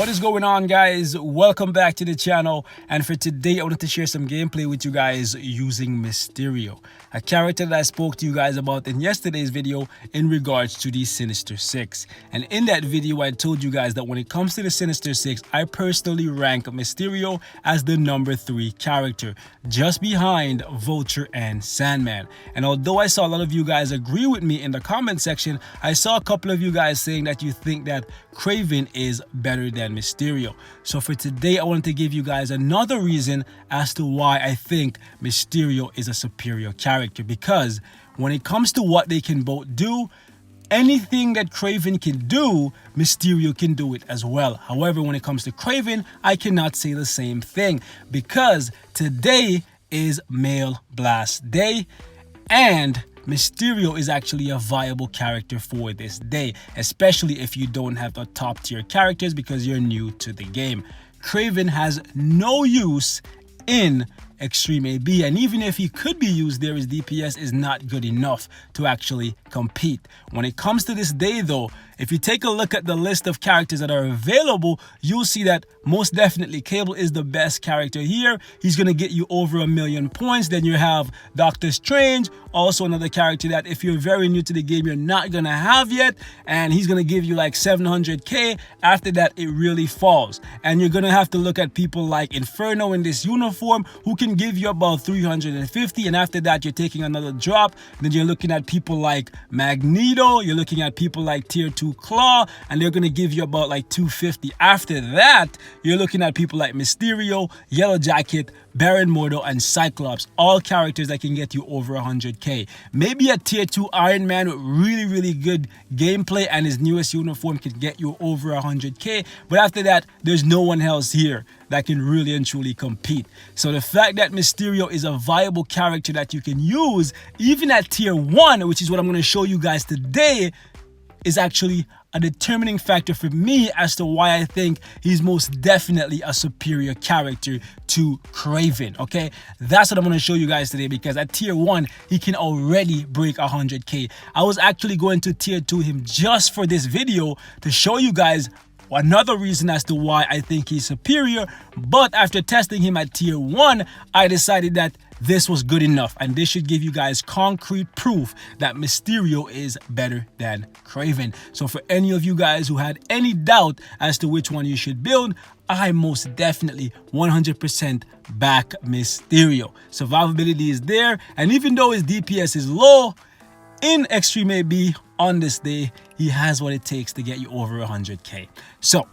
What is going on, guys? Welcome back to the channel, and for today I wanted to share some gameplay with you guys using Mysterio, a character that I spoke to you guys about in yesterday's video in regards to the Sinister Six. And in that video I told you guys that when it comes to the Sinister Six, I personally rank Mysterio as the number 3 character, just behind Vulture and Sandman. And although I saw a lot of you guys agree with me in the comment section, I saw a couple of you guys saying that you think that Kraven is better than Mysterio. So for today I wanted to give you guys another reason as to why I think Mysterio is a superior character, because when it comes to what they can both do, anything that Kraven can do, Mysterio can do it as well. However, when it comes to Kraven, I cannot say the same thing, because today is Male Blast Day and Mysterio is actually a viable character for this day, especially if you don't have the top tier characters because you're new to the game. Kraven has no use in Extreme AB, and even if he could be used there, his DPS is not good enough to actually compete. When it comes to this day though, if you take a look at the list of characters that are available, you'll see that most definitely Cable is the best character here. He's going to get you over 1,000,000 points. Then you have Doctor Strange, also another character that if you're very new to the game, you're not going to have yet. And he's going to give you like 700k. After that, it really falls. And you're going to have to look at people like Inferno in this uniform, who can give you about 350. And after that, you're taking another drop. Then you're looking at people like Magneto. You're looking at people like Tier 2 Claw, and they're going to give you about like 250. After that, you're looking at people like Mysterio, Yellow Jacket, Baron Mordo, and Cyclops, all characters that can get you over 100k. Maybe a Tier 2 Iron Man with really good gameplay and his newest uniform can get you over 100k, but after that, there's no one else here that can really and truly compete. So the fact that Mysterio is a viable character that you can use even at Tier 1, which is what I'm going to show you guys today, is actually a determining factor for me as to why I think he's most definitely a superior character to Kraven. Okay, that's what I'm going to show you guys today, because at Tier 1 he can already break 100k. I was actually going to Tier 2 him just for this video to show you guys another reason as to why I think he's superior, but after testing him at Tier 1, I decided that this was good enough, and this should give you guys concrete proof that Mysterio is better than Kraven. So for any of you guys who had any doubt as to which one you should build, I most definitely 100% back Mysterio. Survivability is there, and even though his DPS is low, in Extreme AB on this day, he has what it takes to get you over 100k. So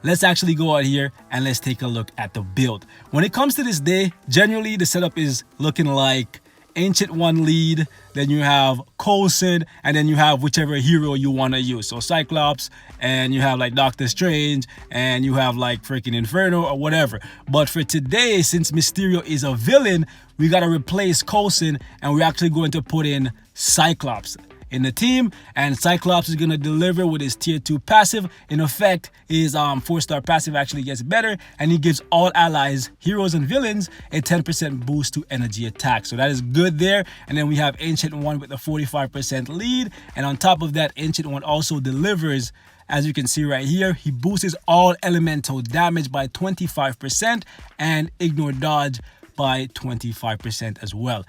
let's actually go out here and let's take a look at the build. When it comes to this day, generally the setup is looking like Ancient One lead, then you have Coulson, and then you have whichever hero you want to use. So Cyclops, and you have like Doctor Strange, and you have like freaking Inferno or whatever. But for today, since Mysterio is a villain, we got to replace Coulson, and we're actually going to put in Cyclops in the team, and Cyclops is going to deliver with his Tier 2 passive. In effect, his 4-star passive actually gets better, and he gives all allies, heroes and villains, a 10% boost to energy attack. So that is good there. And then we have Ancient One with a 45% lead, and on top of that, Ancient One also delivers, as you can see right here, he boosts all elemental damage by 25% and ignore dodge by 25% as well.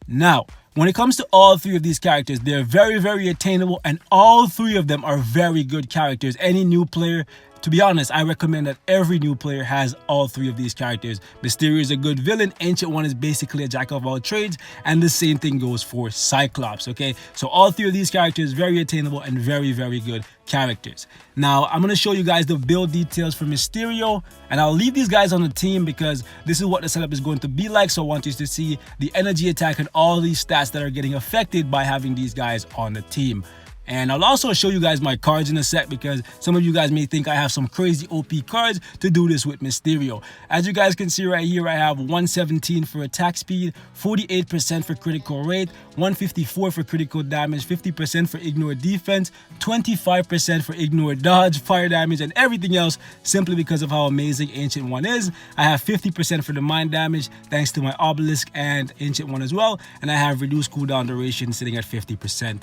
Now, when it comes to all 3 of these characters, they're very attainable, and all 3 of them are very good characters. Any new player, to be honest, I recommend that every new player has all 3 of these characters. Mysterio is a good villain, Ancient One is basically a jack of all trades, and the same thing goes for Cyclops, okay? So all 3 of these characters, very attainable and very good characters. Now, I'm going to show you guys the build details for Mysterio, and I'll leave these guys on the team because this is what the setup is going to be like. So I want you to see the energy attack and all these stats that are getting affected by having these guys on the team. And I'll also show you guys my cards in a sec, because some of you guys may think I have some crazy OP cards to do this with Mysterio. As you guys can see right here, I have 117 for attack speed, 48% for critical rate, 154 for critical damage, 50% for ignore defense, 25% for ignore dodge, fire damage, and everything else, simply because of how amazing Ancient One is. I have 50% for the mind damage thanks to my Obelisk and Ancient One as well, and I have reduced cooldown duration sitting at 50%.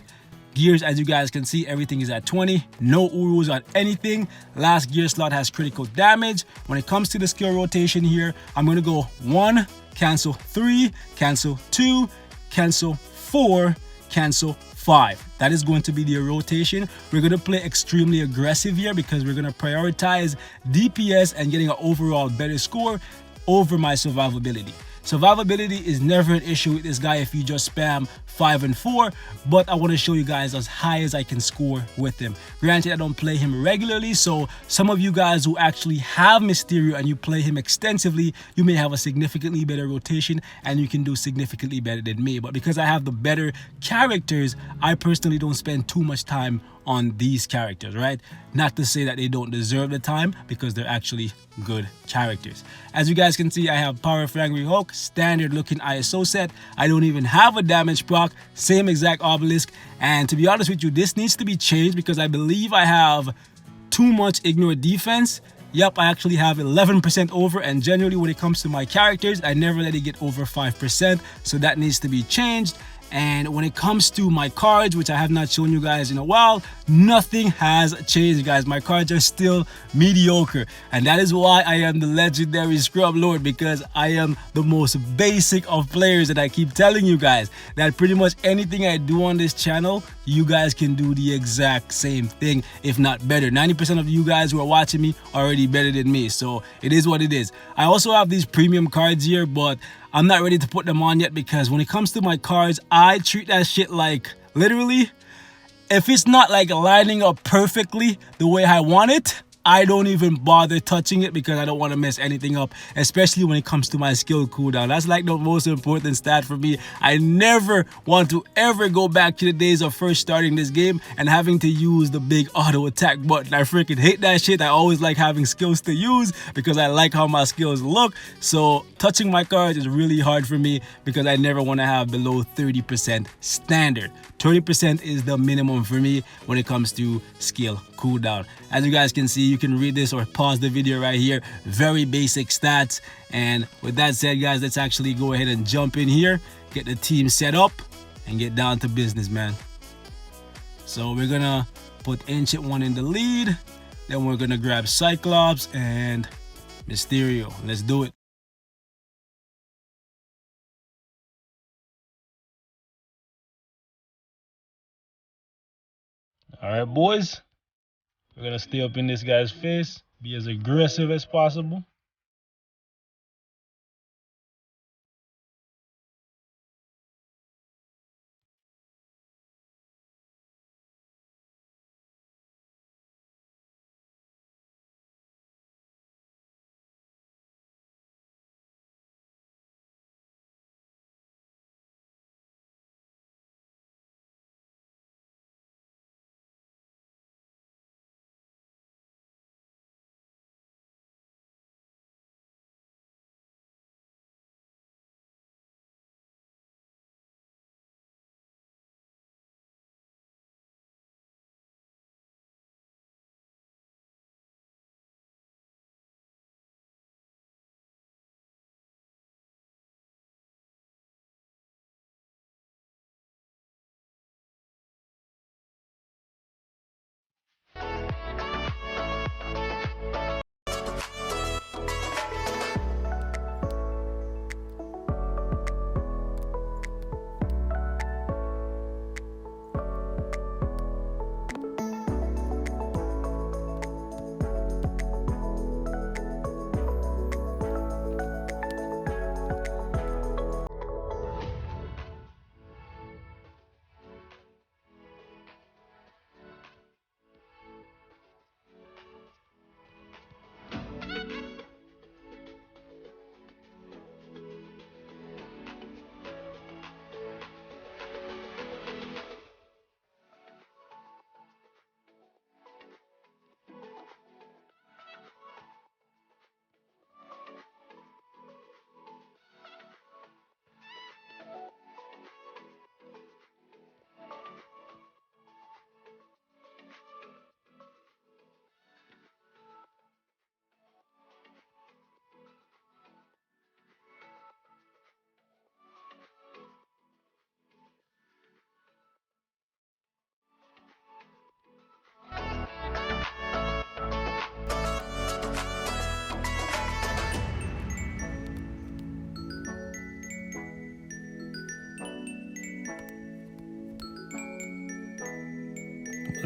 Gears, as you guys can see, everything is at 20. No Urus on anything. Last gear slot has critical damage. When it comes to the skill rotation here, I'm going to go 1, cancel 3, cancel 2, cancel 4, cancel 5. That is going to be the rotation. We're going to play extremely aggressive here because we're going to prioritize DPS and getting an overall better score over my survivability. Survivability is never an issue with this guy if you just spam 5 and 4, but I want to show you guys as high as I can score with him. Granted, I don't play him regularly, so some of you guys who actually have Mysterio and you play him extensively, you may have a significantly better rotation and you can do significantly better than me. But because I have the better characters, I personally don't spend too much time on these characters, right? Not to say that they don't deserve the time, because they're actually good characters. As you guys can see, I have Power of Angry Hulk, standard looking ISO set. I don't even have a damage proc, same exact obelisk. And to be honest with you, this needs to be changed because I believe I have too much ignore defense. Yep, I actually have 11% over, and generally when it comes to my characters, I never let it get over 5%, so that needs to be changed. And when it comes to my cards, which I have not shown you guys in a while, nothing has changed, guys. My cards are still mediocre, and that is why I am the legendary Scrub Lord, because I am the most basic of players. And I keep telling you guys that pretty much anything I do on this channel, you guys can do the exact same thing, if not better. 90% of you guys who are watching me are already better than me, so it is what it is. I also have these premium cards here, but I'm not ready to put them on yet because when it comes to my cards, I treat that shit like, literally, if it's not like lining up perfectly the way I want it, I don't even bother touching it because I don't want to mess anything up, especially when it comes to my skill cooldown. That's like the most important stat for me. I never want to ever go back to the days of first starting this game and having to use the big auto attack button. I freaking hate that shit. I always like having skills to use because I like how my skills look. So touching my cards is really hard for me because I never want to have below 30% standard. 20% is the minimum for me when it comes to skill cooldown. As you guys can see, you can read this or pause the video right here. Very basic stats. And with that said, guys, let's actually go ahead and jump in here, get the team set up, and get down to business, man. So we're gonna put Ancient One in the lead. Then we're gonna grab Cyclops and Mysterio. Let's do it. All right, boys. We're gonna stay up in this guy's face, be as aggressive as possible.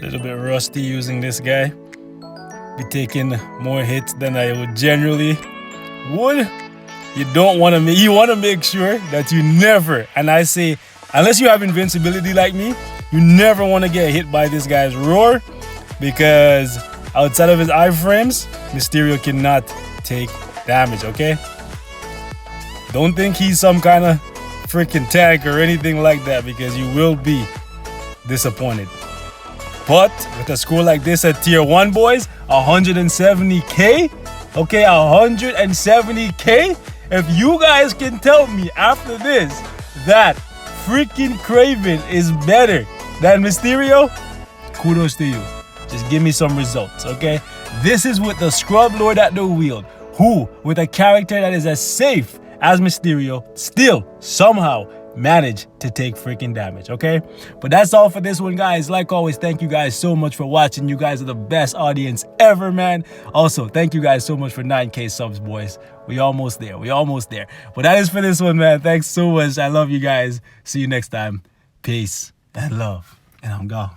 little bit rusty using this guy. Be taking more hits than I would generally would. You don't want to you want to make sure that you never, and I say, unless you have invincibility like me, you never want to get hit by this guy's roar, because outside of his iframes, Mysterio cannot take damage, okay? Don't think he's some kind of freaking tank or anything like that, because you will be disappointed. But with a score like this at tier 1, boys, 170k, okay, 170k. If you guys can tell me after this that freaking Craven is better than Mysterio, kudos to you. Just give me some results, okay? This is with the Scrub Lord at the wheel, who, with a character that is as safe as Mysterio, still somehow managed to take freaking damage, okay? But that's all for this one, guys. Like always, thank you guys so much for watching. You guys are the best audience ever, man. Also, thank you guys so much for 9k subs, boys. We almost there. But that is for this one, man. Thanks so much. I love you guys. See you next time. Peace and love. And I'm gone.